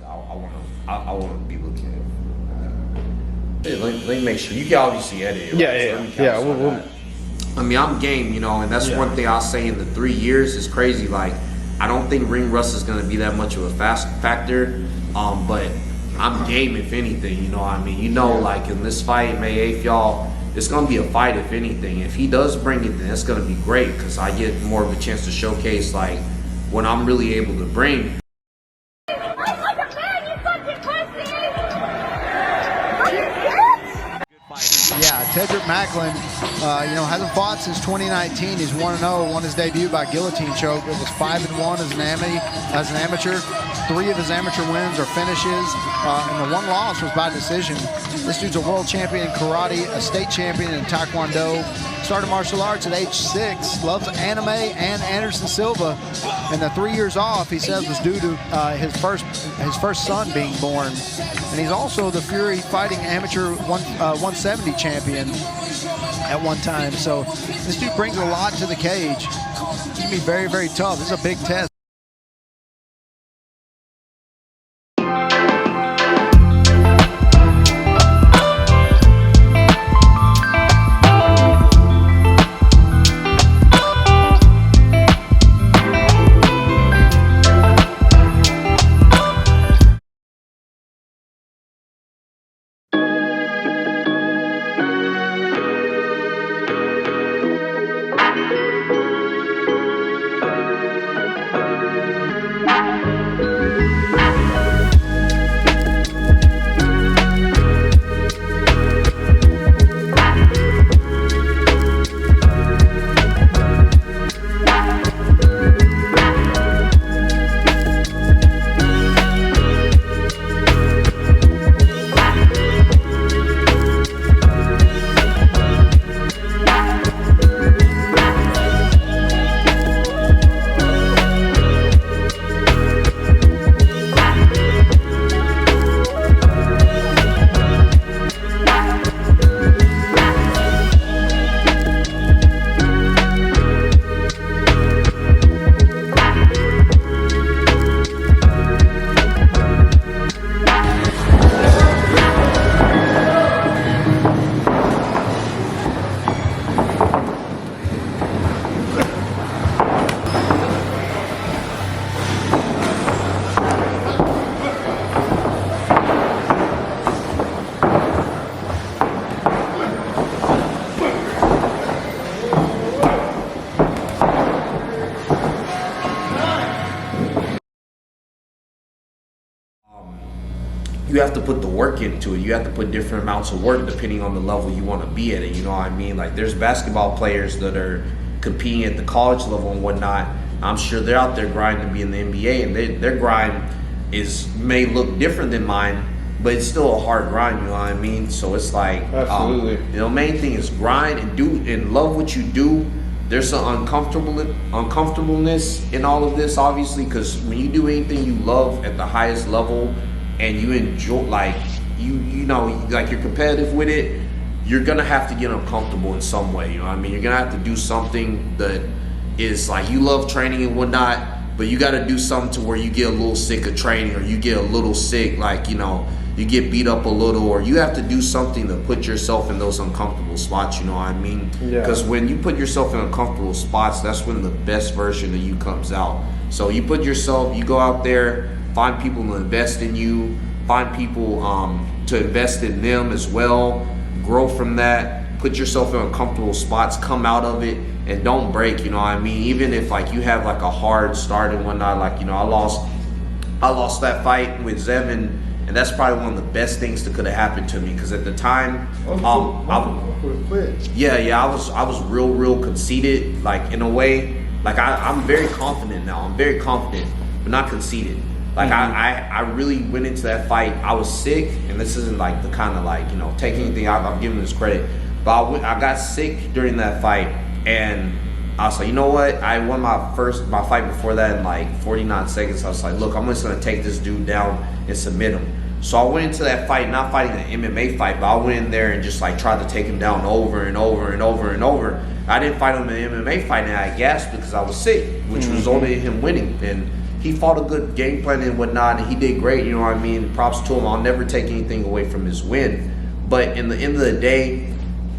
I want to be looking at. Let me make sure. You can obviously edit it. Right? Yeah. I mean, I'm game, and that's one thing I'll say in the 3 years is crazy. Like, I don't think ring rust is going to be that much of a fast factor, but I'm game if anything, you know what I mean? Like in this fight, May 8th, y'all, it's going to be a fight if anything. If he does bring it, then it's going to be great because I get more of a chance to showcase, like, what I'm really able to bring. Yeah, Tedrick Macklin, hasn't fought since 2019. He's 1-0, won his debut by guillotine choke. It was 5-1 as an amateur. 3 of his amateur wins are finishes, and the 1 loss was by decision. This dude's a world champion in karate, a state champion in taekwondo, started martial arts at age 6, loves anime and Anderson Silva. And the 3 years off, he says, was due to his first son being born. And he's also the Fury fighting amateur 170 champion at one time. So this dude brings a lot to the cage. It's going to be very, very tough. This is a big test. You have to put the work into it. You have to put different amounts of work depending on the level you want to be at it. You know what I mean? Like, there's basketball players that are competing at the college level and whatnot. I'm sure they're out there grinding to be in the NBA, and their grind may look different than mine, but it's still a hard grind. You know what I mean? So it's like, absolutely. Main thing is grind and love what you do. There's some uncomfortableness in all of this, obviously, because when you do anything you love at the highest level and you enjoy, like, like you're competitive with it, you're gonna have to get uncomfortable in some way. You know what I mean? You're gonna have to do something that is like, you love training and whatnot, but you got to do something to where you get a little sick of training, or you get a little sick, like, you get beat up a little, or you have to do something to put yourself in those uncomfortable spots. You know what I mean? Because when you put yourself in uncomfortable spots, that's when the best version of you comes out. So you go out there, find people to invest in you, find people to invest in them as well, grow from that, put yourself in uncomfortable spots, come out of it, and don't break. You know what I mean? Even if, like, you have like a hard start and whatnot, like, I lost that fight with Zevin, and that's probably one of the best things that could have happened to me, because at the time, I was real conceited, like, in a way. Like, I'm very confident now. I'm very confident, but not conceited. Like, I really went into that fight. I was sick, and this isn't like the kind of, like, take anything out. I'm giving this credit, but I got sick during that fight, and I was like, you know what? I won my fight before that in like 49 seconds. I was like, look, I'm just gonna take this dude down and submit him. So I went into that fight, not fighting an MMA fight, but I went in there and just like tried to take him down over and over and over and over. I didn't fight him in an MMA fight, and I gasped because I was sick, which resulted in him winning. And he fought a good game plan and whatnot, and he did great. You know what I mean? Props to him. I'll never take anything away from his win. But in the end of the day,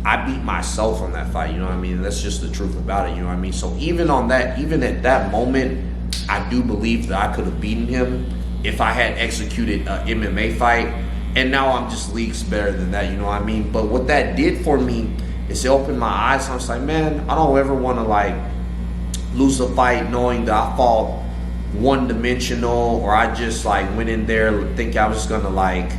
I beat myself on that fight. You know what I mean? That's just the truth about it. You know what I mean? So even at that moment, I do believe that I could have beaten him if I had executed an MMA fight. And now I'm just leagues better than that. You know what I mean? But what that did for me is it opened my eyes. I was like, man, I don't ever want to like lose a fight knowing that I fought one-dimensional, or I just like went in there think I was just gonna like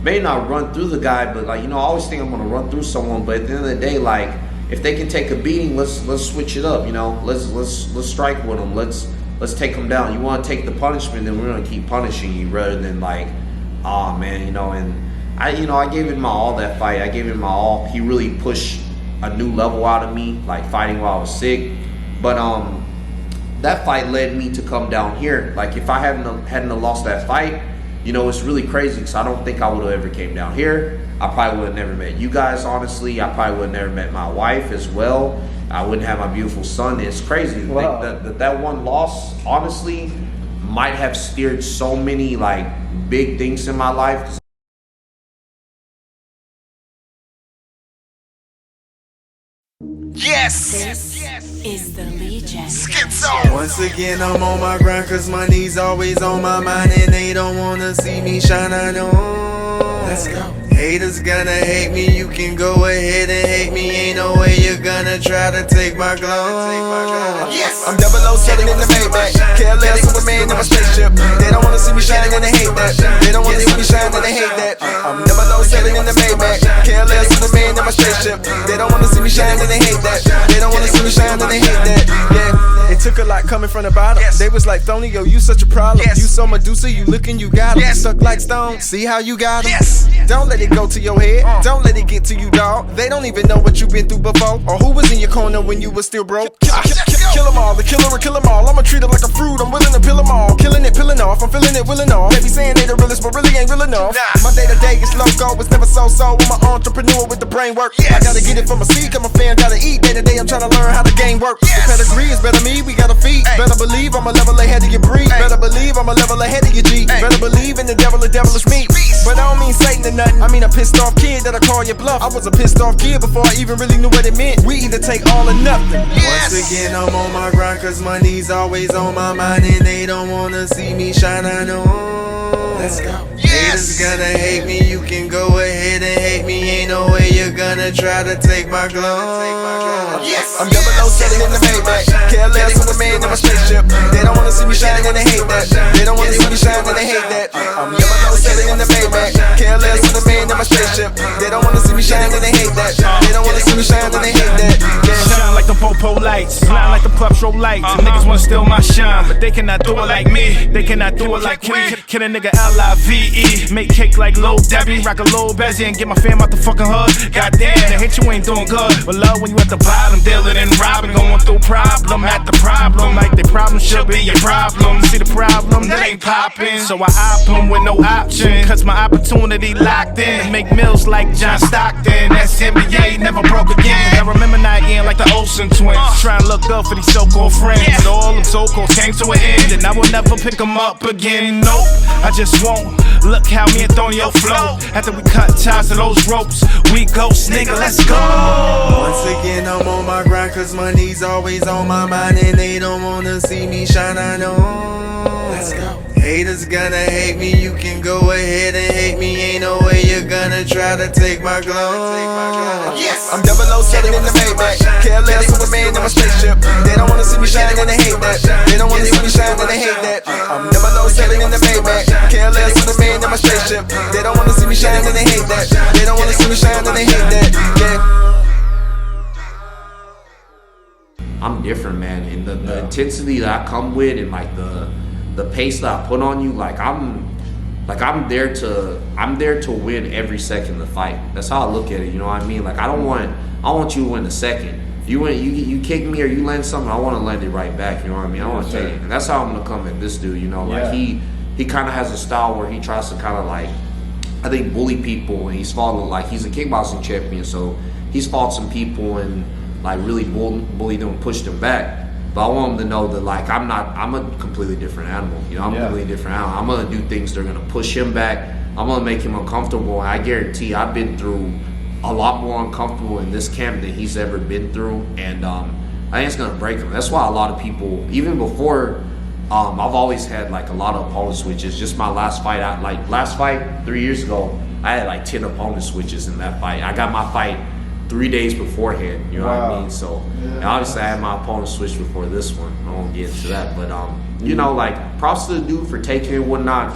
may not run through the guy, but like, you know, I always think I'm gonna run through someone. But at the end of the day, like, if they can take a beating, let's switch it up. You know, let's strike with them. Let's take them down. You want to take the punishment, then we're gonna keep punishing you rather than like, oh man, you know. And I gave it my all that fight. I gave it my all. He really pushed a new level out of me, like fighting while I was sick. But that fight led me to come down here. Like if I hadn't lost that fight, you know, it's really crazy because I don't think I would have ever came down here. I probably would have never met you guys, honestly. I probably would have never met my wife as well. I wouldn't have my beautiful son. It's crazy. Wow. That one loss, honestly, might have steered so many like big things in my life. Yes! This is the Legion. Schizo! Once again, I'm on my grind, cause money's always on my mind, and they don't wanna see me shine. I know. Let's go. Haters gonna hate me, you can go ahead and hate me. Ain't no way you're gonna try to take my glow. Yes! I'm 007 in the Maybach. Careless with a man in my spaceship. They don't wanna see me shine and they hate that. They don't wanna see me shine and they hate that. I'm 007 in the Maybach. Careless with a man in my spaceship. They don't wanna see me shine and they hate that. They don't wanna see me shine and they hate that. Yeah. It took a lot coming from the bottom. They was like, Thony, yo, you such a problem. You so Medusa, you looking, you got 'em. Stuck like stone, see how you got 'em. Don't let it go to your head. Don't let it get to you, dog. They don't even know what you've been through before, or who was in your corner when you were still broke. Kill them all, the killer will kill them all. I'ma treat it like a fruit, I'm willing to peel them all. Killing it, peeling off, I'm feeling it, willing off. They be saying they the realest, but really ain't real enough. My day-to-day is loco, it's never so-so. I'm an entrepreneur with the brain work. I gotta get it from a seed, I'm a fan, gotta eat. Day-to-day, I'm trying to learn how the game works. The pedigree is better me, we got a feet. Better believe I'm a level ahead of your breed. Better believe I'm a level ahead of your G. Better believe in the devil is me. But I don't mean Satan or nothing, I mean a pissed off kid that'll call your bluff. I was a pissed off kid before I even really knew what it meant. We either take all or nothing. Once again, I'm on my grind, cause money's always on my mind, and they don't wanna see me shine. I know. Let's go. Haters gonna hate me, you can go ahead and hate me. Ain't no way you're gonna try to take my glow. I'm 007 in the Maybach. Careless with a man in my spaceship. They don't wanna see me shine and they hate that. They don't wanna see me shine and they hate that. I'm 007 in the Maybach. Careless with a man in my spaceship. They don't wanna see me shine and they hate that. They don't wanna see me shine and they hate that. Shine like the popo lights, shine like the pup show lights. Niggas wanna steal my shine, but they cannot do it like me. They cannot do it like we. Kill a nigga L-I-V-E. Make cake like Lil Debbie. Rock a Lil Bezzy and get my fam out the fucking hood. Goddamn, they hate you ain't doing good. But love when you at the bottom, dealing and robbing. Going through problem at the problem. Like the problem should be your problem. See the problem, that ain't popping. So I opt them with no option. Cause my opportunity locked in. Make mills like John Stockton. That's NBA, never broke again. I remember not in like the Olsen twins. Trying to look good for these so-called friends. But all them so-called came to an end. And I will never pick them up again. Nope, I just won't. Look how me and Thonio flow. After we cut ties to those ropes, we ghost, nigga, let's go. Once again, I'm on my grind, cause money's always on my mind, and they don't wanna see me shine. I know. Let's go. Haters gonna hate me, you can go ahead and hate me. Ain't no way you're gonna try to take my glow. I'm 007 in the Maybach. Careless with a man in my spaceship. They don't wanna see me shine and they hate that. They don't wanna see me shine and they hate that. I'm 007 in the Maybach. Careless with a man in my spaceship. They don't wanna see me shine and they hate that. They don't wanna see me shine and they hate that. Yeah. I'm different, man, and the intensity that I come with, and like the pace that I put on you, I'm there to win every second of the fight. That's how I look at it. You know what I mean? Like I want you to win the second. You kick me or you land something, I want to land it right back. You know what I mean? I want to take it, and that's how I'm gonna come at this dude. You know, like he kind of has a style where he tries to kind of like, I think, bully people, and he's fought like he's a kickboxing champion, so he's fought some people and like really bullied them, pushed them back. But I want them to know that like I'm a completely different animal. You know, I'm a completely different animal. I'm gonna do things that are gonna push him back. I'm gonna make him uncomfortable. I guarantee I've been through a lot more uncomfortable in this camp than he's ever been through, and I think it's gonna break him. That's why a lot of people, even before, I've always had like a lot of opponent switches. Just my last fight 3 years ago, I had like 10 opponent switches in that fight. I got my fight 3 days beforehand, you know what I mean? So, and obviously I had my opponent switch before this one. I won't get into that, but you know, like, props to the dude for taking it and whatnot.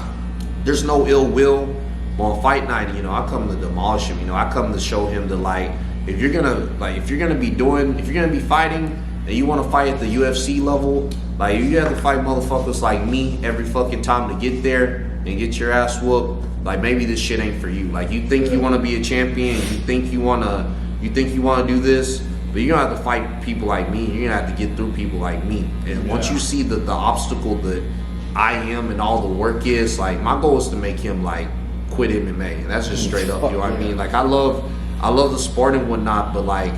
There's no ill will. But on fight night, you know, I come to demolish him. You know, I come to show him that, like, if you're gonna be fighting and you want to fight at the UFC level, like, you have to fight motherfuckers like me every fucking time to get there and get your ass whooped. Like, maybe this shit ain't for you. Like, you think you want to be a champion, you think you want to do this, but you're gonna have to fight people like me. You're gonna have to get through people like me. And once you see the obstacle that I am and all the work is, like, my goal is to make him like quit MMA. And that's just straight up. You know what I mean? Like, I love the sport and whatnot, but like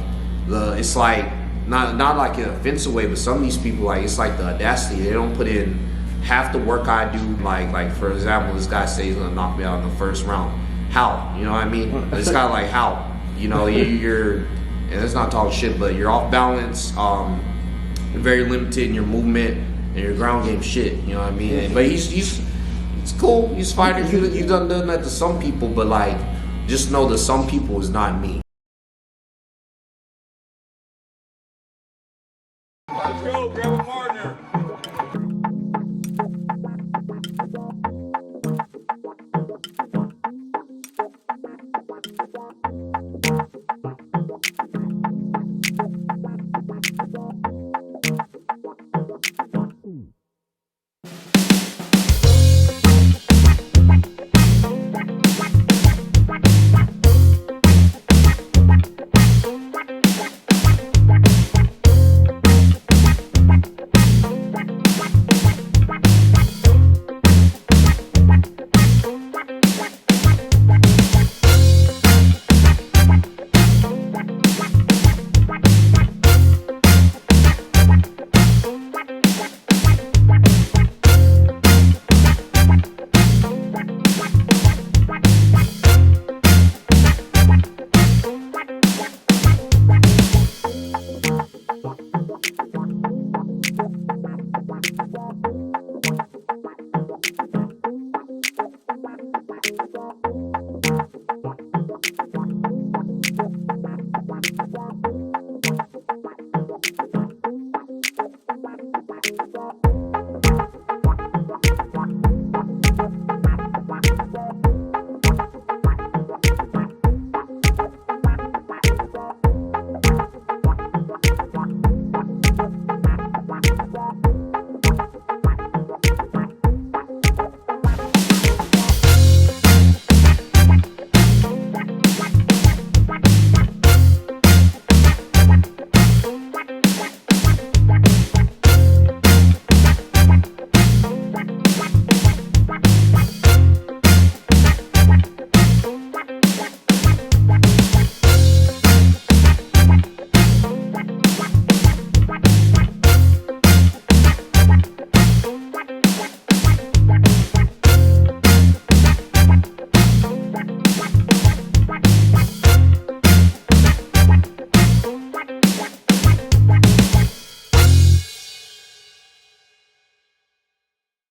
it's like not like in an offensive way, but some of these people, like, it's like the audacity. They don't put in half the work I do. Like for example, this guy says he's gonna knock me out in the first round. How? You know what I mean? It's kind of like how. You know, you're, and it's not talking shit, but you're off balance, you're very limited in your movement, and your ground game shit, you know what I mean? But it's cool, he's fighting, you've done that to some people, but like, just know that some people is not me. Let's go, grab a partner.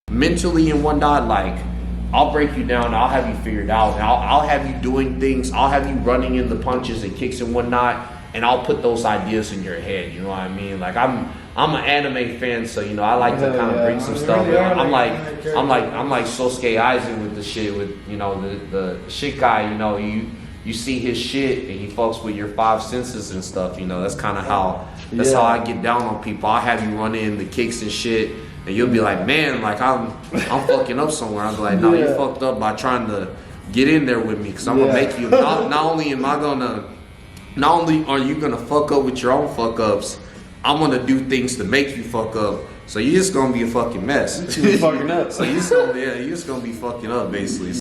Mentally and whatnot, like, I'll break you down, I'll have you figured out, and I'll have you doing things, I'll have you running in the punches and kicks and whatnot, and I'll put those ideas in your head, you know what I mean? Like, I'm an anime fan, so, you know, I like to kind of bring some stuff. I'm like Sosuke Aizen with the shit, with, you know, the shit guy, you know, you see his shit and he fucks with your five senses and stuff, you know. That's kind of how I get down on people. I'll have you run in the kicks and shit, and you'll be like, man, like, I'm fucking up somewhere. I'll be like, no, you fucked up by trying to get in there with me, because I'm gonna make you, not only are you gonna fuck up with your own fuck ups, I'm gonna do things to make you fuck up. So you're just gonna be a fucking mess. You're fucking up. So you're just gonna be fucking up, basically.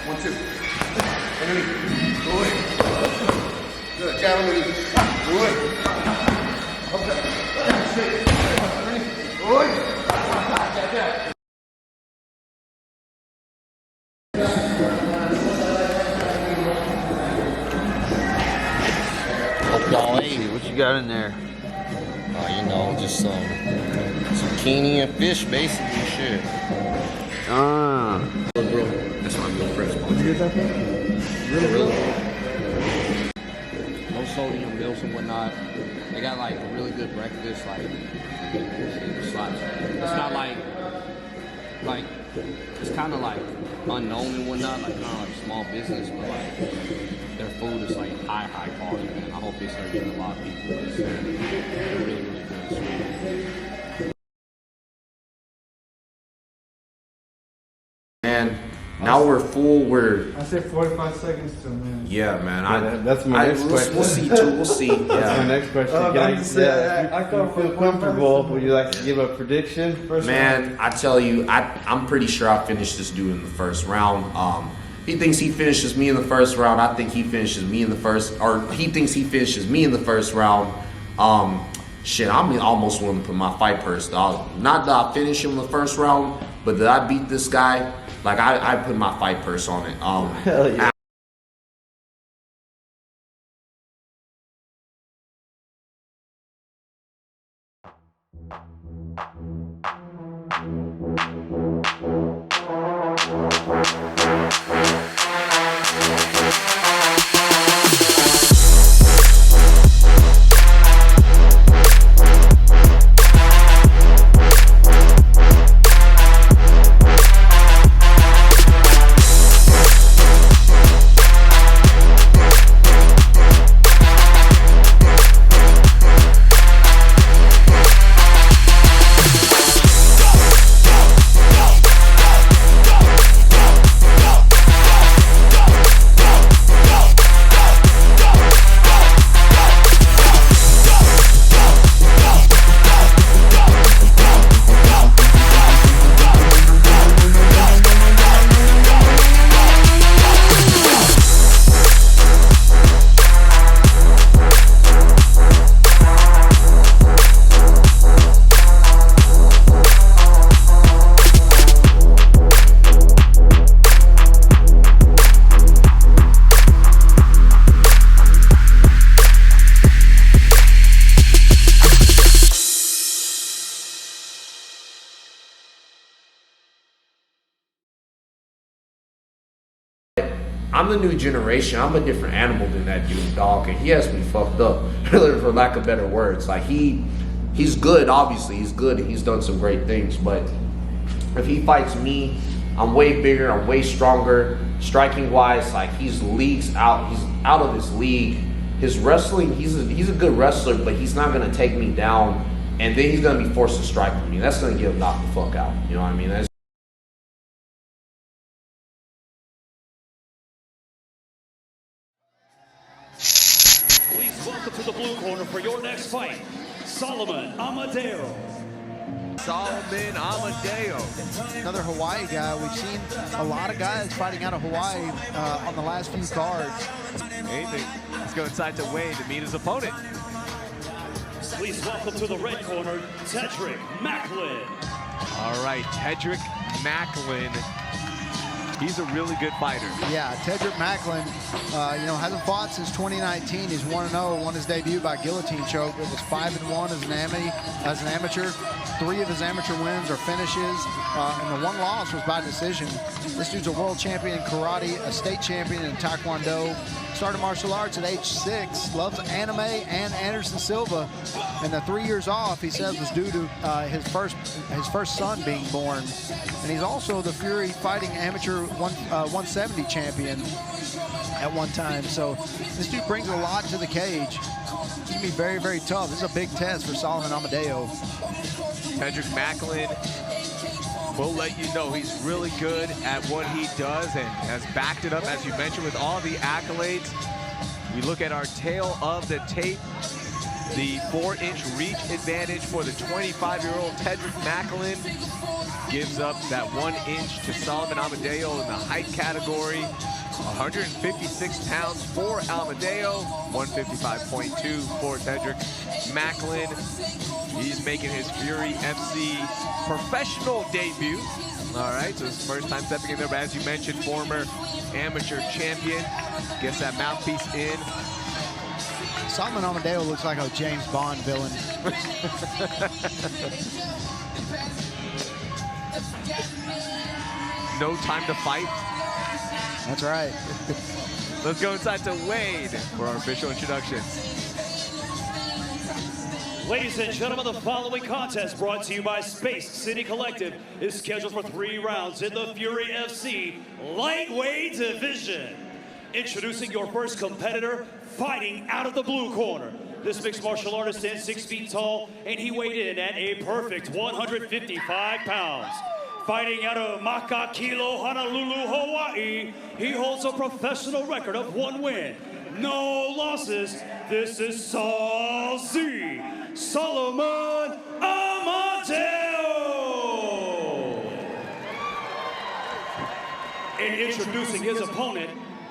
One, two. Underneath. Good. Good. Jab underneath. Good. Okay. Straight. Underneath. Good. Hope y'all ate. What you got in there? Oh, you know, just some zucchini and fish, basically. Shit. That's my meal prep sponsor. Did you get that thing? Really? No sodium meals and whatnot. They got like a really good breakfast, like it's not like it's kind of like unknown and whatnot, like kind of like small business, but like their food is like high quality. Man, I hope they start getting a lot of people. It's really good. And now we're full. I say 45 seconds to a minute. Yeah, man. That's my next question. We'll see too. We'll see. That's my next question. I feel comfortable. Would you like to give a prediction? Man, I tell you, I'm pretty sure I finished this dude in the first round. He thinks he finishes me in the first round. I think he finishes me in the first, or he thinks he finishes me in the first round. Shit, I'm almost willing to put my fight purse. Not that I finish him in the first round, but that I beat this guy. Like I put my fight purse on it. Hell yeah. I'm the new generation. I'm a different animal than that dude, dog, and he has me fucked up, really, for lack of better words. Like he's good, obviously, he's good, and he's done some great things. But if he fights me, I'm way bigger, I'm way stronger, striking wise. Like he's out of his league. His wrestling, he's a good wrestler, but he's not gonna take me down, and then he's gonna be forced to strike with me. That's gonna get him knocked the fuck out. You know what I mean? Welcome to the blue corner for your next fight, Solomon Amadeo. Solomon Amadeo. Another Hawaii guy. We've seen a lot of guys fighting out of Hawaii on the last few cards. Anything. Let's go inside to Wayne to meet his opponent. Please welcome to the red corner, Tedrick Macklin. All right, Tedrick Macklin. He's a really good fighter. Yeah, Tedrick Macklin, hasn't fought since 2019. He's 1-0, won his debut by guillotine choke. It was 5-1 as an amateur. 3 of his amateur wins are finishes, and the 1 loss was by decision. This dude's a world champion in karate, a state champion in taekwondo. Started martial arts at age 6, loves anime and Anderson Silva. And the 3 years off, he says, was due to his first son being born. And he's also the Fury Fighting Amateur 170 champion at one time. So this dude brings a lot to the cage. It's going to be very, very tough. This is a big test for Solomon Amadeo. Tedrick Macklin We'll let you know he's really good at what he does and has backed it up, as you mentioned, with all the accolades. We look at our tail of the tape. The 4-inch reach advantage for the 25-year-old Tedrick Macklin gives up that 1 inch to Solomon Amadeo in the height category. 156 pounds for Amadeo, 155.2 for Tedrick Macklin. He's making his Fury FC professional debut. All right, so it's first time stepping in there, but as you mentioned, former amateur champion. Gets that mouthpiece in. Solomon Amadeo looks like a James Bond villain. No time to fight. That's right. Let's go inside to Wade for our official introductions. Ladies and gentlemen, the following contest brought to you by Space City Collective is scheduled for 3 rounds in the Fury FC lightweight division. Introducing your first competitor, fighting out of the blue corner. This mixed martial artist stands 6 feet tall, and he weighed in at a perfect 155 pounds. Fighting out of Makakilo, Honolulu, Hawaii, he holds a professional record of 1 win, no losses. This is Solomon Amadeo. And introducing his opponent,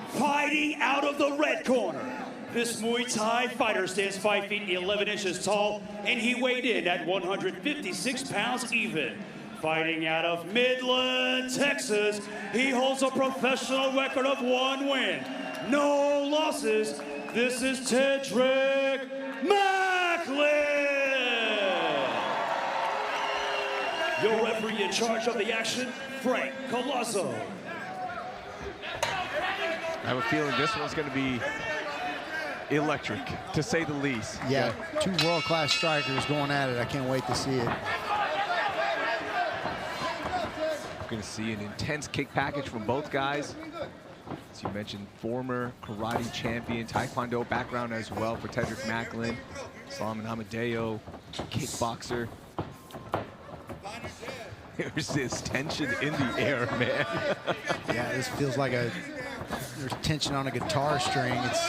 fighting out of the red corner. This Muay Thai fighter stands 5 feet 11 inches tall, and he weighed in at 156 pounds even. Fighting out of Midland, Texas, he holds a professional record of 1 win, no losses. This is Tedrick Macklin. Your referee in charge of the action, Frank Colazzo. I have a feeling this one's going to be electric, to say the least. Yeah, 2 world-class strikers going at it. I can't wait to see it. We're going to see an intense kick package from both guys. As you mentioned, former karate champion, taekwondo background as well for Tedrick Macklin. Solomon Amadeo, kickboxer. There's this tension in the air, man. Yeah, this feels like there's tension on a guitar string. It's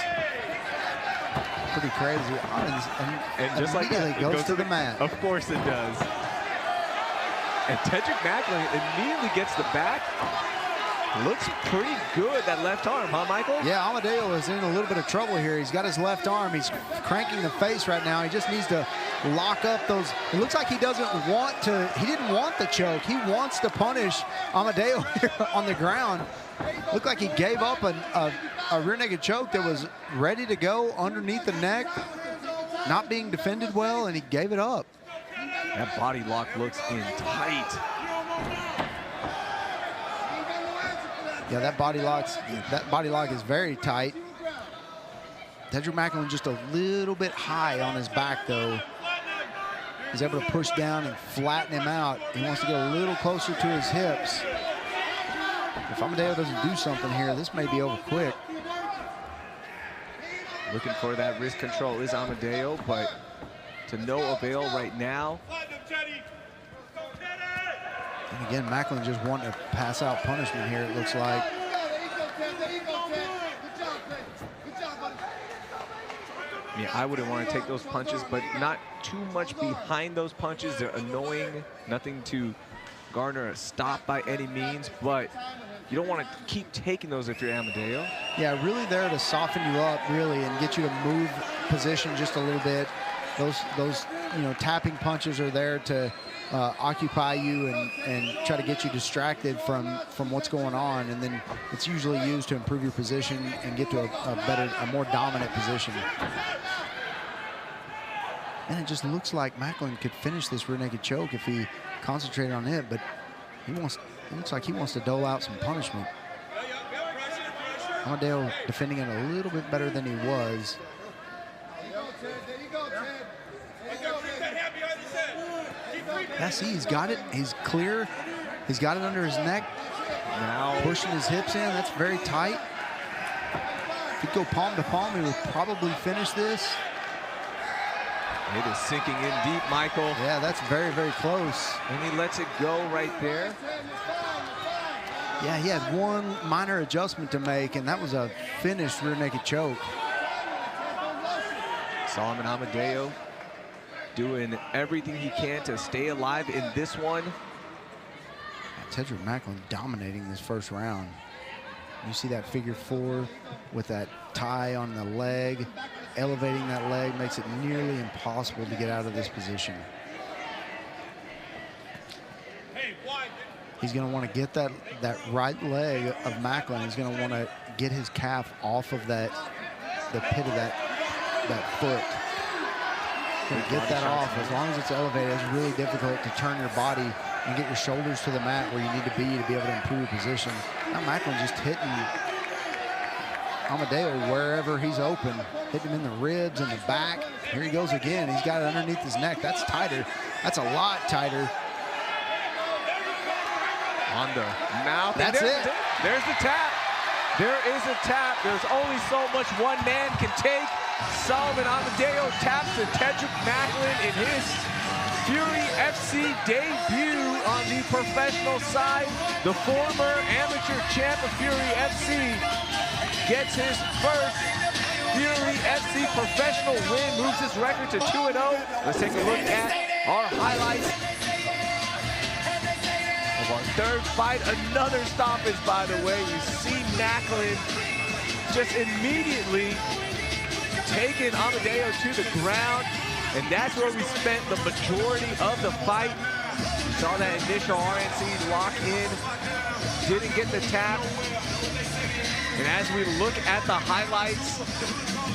pretty crazy. And just like that, it goes to the mat. Of course it does. And Tedrick Macklin immediately gets the back. Looks pretty good, that left arm, huh, Michael? Yeah, Amadeo is in a little bit of trouble here. He's got his left arm. He's cranking the face right now. He just needs to lock up those. It looks like he doesn't want to. He didn't want the choke. He wants to punish Amadeo here on the ground. Looked like he gave up a rear naked choke that was ready to go underneath the neck, not being defended well, and he gave it up. That body lock looks in tight. Yeah, that body lock is very tight. Tedrick Macklin just a little bit high on his back, though. He's able to push down and flatten him out. He wants to get a little closer to his hips. If Amadeo doesn't do something here, this may be over quick. Looking for that wrist control is Amadeo, but to no avail right now. And again, Macklin just wanting to pass out punishment here, it looks like. Yeah, I wouldn't want to take those punches, but not too much behind those punches. They're annoying, nothing to garner a stop by any means, but you don't want to keep taking those if you're Amadeo. Yeah, really there to soften you up, really, and get you to move position just a little bit. Those tapping punches are there to occupy you and try to get you distracted from what's going on, and then it's usually used to improve your position and get to a more dominant position. And it just looks like Macklin could finish this rear naked choke if he concentrated on it, but it looks like he wants to dole out some punishment. Amadeo defending it a little bit better than he was. Yeah, see, he's got it. He's clear. He's got it under his neck. Now pushing his hips in. That's very tight. If he'd go palm to palm, he would probably finish this. It is sinking in deep, Michael. Yeah, that's very, very close. And he lets it go right there. Yeah, he had one minor adjustment to make, and that was a finished rear naked choke. Solomon Amadeo doing everything he can to stay alive in this one. Tedrick Macklin dominating this first round. You see that figure 4 with that tie on the leg. Elevating that leg makes it nearly impossible to get out of this position. He's going to want to get that right leg of Macklin. He's going to want to get his calf off of the pit of that foot. Get that off. As long as it's elevated, it's really difficult to turn your body and get your shoulders to the mat where you need to be able to improve your position. Now Macklin just hitting Amadeo wherever he's open, hitting him in the ribs and the back. Here he goes again. He's got it underneath his neck. That's tighter. That's a lot tighter. On the mouth. That's it. There's the tap. There is a tap. There's only so much one man can take. Solomon Amadeo taps to Tedrick Macklin in his Fury FC debut on the professional side. The former amateur champ of Fury FC gets his first Fury FC professional win, moves his record to 2-0. Let's take a look at our highlights of our third fight. Another stoppage, by the way. You see Macklin just immediately taking Amadeo to the ground, and that's where we spent the majority of the fight. We saw that initial RNC lock in, didn't get the tap. And as we look at the highlights,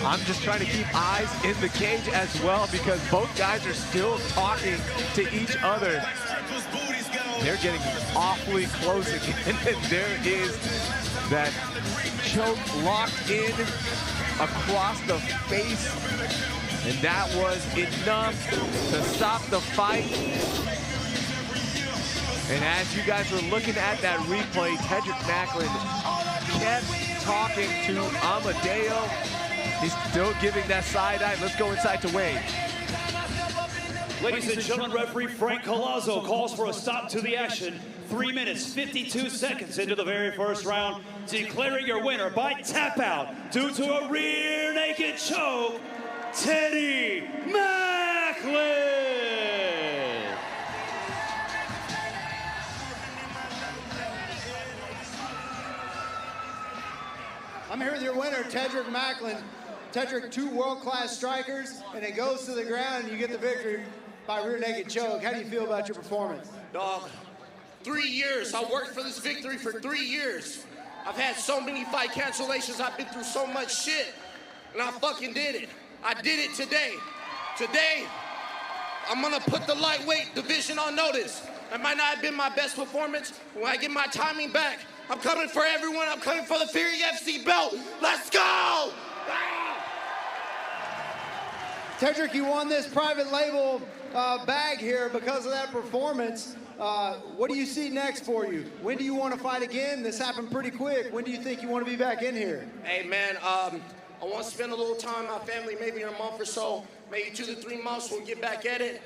I'm just trying to keep eyes in the cage as well, because both guys are still talking to each other. They're getting awfully close again, and there is that choke locked in across the face, and that was enough to stop the fight. And as you guys were looking at that replay, Tedrick Macklin kept talking to Amadeo. He's still giving that side eye. Let's go inside to Wade. Ladies and gentlemen, referee Frank Colazzo calls for a stop to the action. 3 minutes, 52 seconds into the very first round, declaring your winner by tap out due to a rear naked choke, Teddy Macklin. I'm here with your winner, Tedrick Macklin. Tedrick, 2 world-class strikers, and it goes to the ground and you get the victory by rear naked choke. How do you feel about your performance? Dog, 3 years. I worked for this victory for 3 years. I've had so many fight cancellations. I've been through so much shit, and I fucking did it. I did it today. Today, I'm gonna put the lightweight division on notice. That might not have been my best performance. When I get my timing back, I'm coming for everyone. I'm coming for the Fury FC belt. Let's go! Tedrick, you won this private label bag here because of that performance. What do you see next for you? When do you want to fight again? This happened pretty quick. When do you think you want to be back in here? Hey, man, I want to spend a little time with my family, maybe in a month or so, maybe 2 to 3 months. We'll get back at it,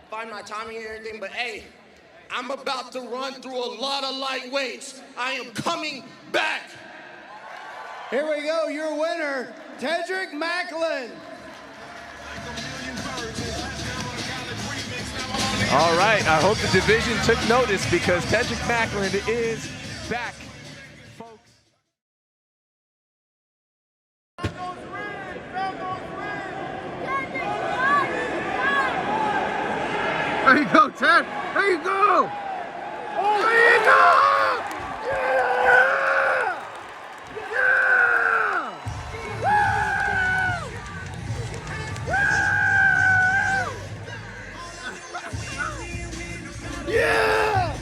find my timing and everything. But, hey, I'm about to run through a lot of lightweights. I am coming back. Here we go, your winner, Tedrick Macklin. All right, I hope the division took notice, because Tedrick Macklin is back, folks. There you go, Ted. There you go. There you go. Yeah!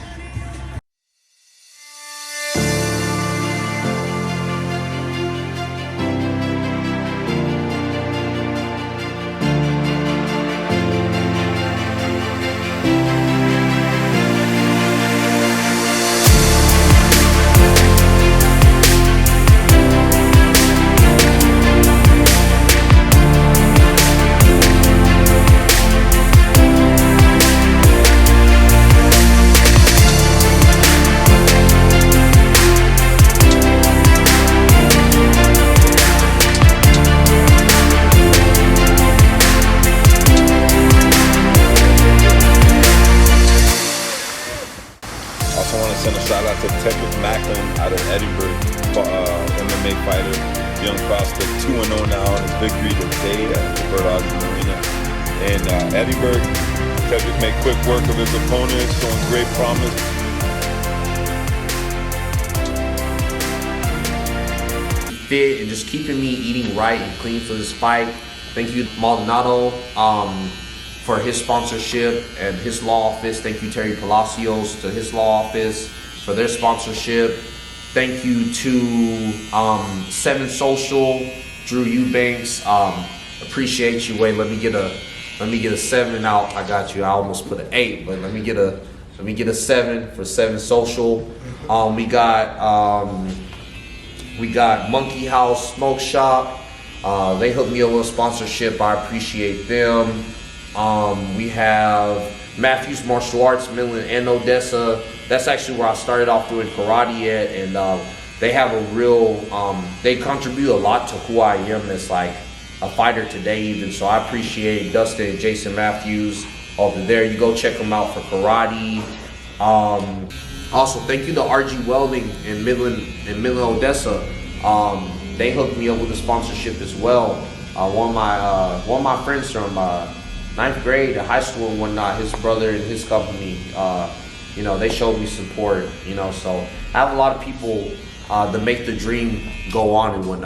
out of Edinburgh, MMA fighter, young prospect, 2-0 now in his victory today at the Bird Auction Arena. And Edinburgh, Tedrick made quick work of his opponent, showing great promise. Fit and just keeping me eating right and clean for this fight. Thank you, Maldonado, for his sponsorship and his law office. Thank you, Terry Palacios, to his law office for their sponsorship. Thank you to 7 Social, Drew Eubanks. Appreciate you. Wait, let me get a 7 out. I got you. I almost put an 8, but let me get a 7 for 7 Social. We got Monkey House Smoke Shop. They hooked me up with a sponsorship. I appreciate them. We have Matthews Martial Arts, Midland and Odessa. That's actually where I started off doing karate at, and they have a real, they contribute a lot to who I am as like a fighter today even. So I appreciate Dustin and Jason Matthews over there. You go check them out for karate. Also, thank you to RG Welding in Midland, Odessa. They hooked me up with a sponsorship as well. One of my friends from 9th grade, high school and whatnot, his brother and his company, you know, they showed me support, you know, so I have a lot of people that make the dream go on and whatnot.